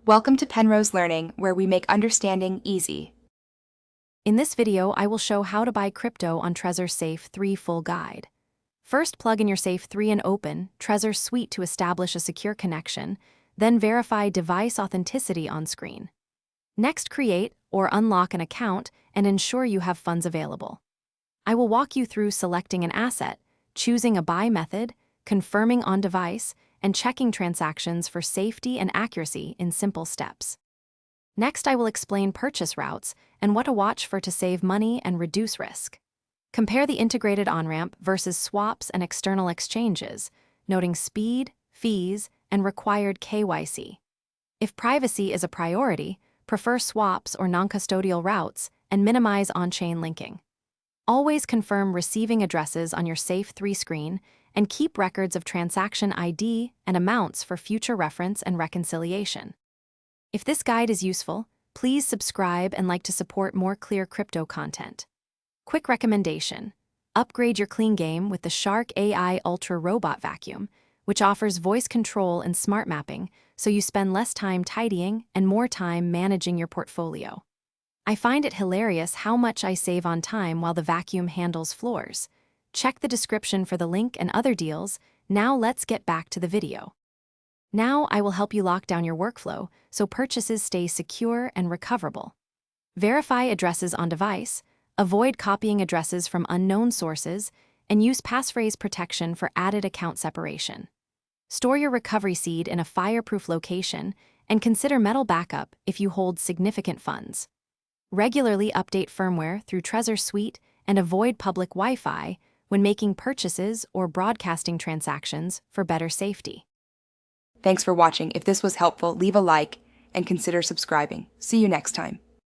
Welcome to Penrose Learning, where we make understanding easy. In this video, I will show how to buy crypto on Trezor Safe 3 full guide. First, plug in your Safe 3 and open Trezor Suite to establish a secure connection, then verify device authenticity on screen. Next, create or unlock an account and ensure you have funds available. I will walk you through selecting an asset, choosing a buy method, confirming on device, and checking transactions for safety and accuracy in simple steps. Next, I will explain purchase routes and what to watch for to save money and reduce risk. Compare the integrated on-ramp versus swaps and external exchanges, noting speed, fees, and required KYC. If privacy is a priority, prefer swaps or non-custodial routes and minimize on-chain linking. Always confirm receiving addresses on your Safe 3 screen and keep records of transaction ID and amounts for future reference and reconciliation. If this guide is useful, please subscribe and like to support more clear crypto content. Quick recommendation: upgrade your clean game with the Shark AI Ultra Robot Vacuum, which offers voice control and smart mapping, so you spend less time tidying and more time managing your portfolio. I find it hilarious how much I save on time while the vacuum handles floors. Check the description for the link and other deals. Now let's get back to the video. Now I will help you lock down your workflow so purchases stay secure and recoverable. Verify addresses on device, avoid copying addresses from unknown sources, and use passphrase protection for added account separation. Store your recovery seed in a fireproof location and consider metal backup if you hold significant funds. Regularly update firmware through Trezor Suite and avoid public Wi-Fi when making purchases or broadcasting transactions for better safety. Thanks for watching. If this was helpful, leave a like and consider subscribing. See you next time.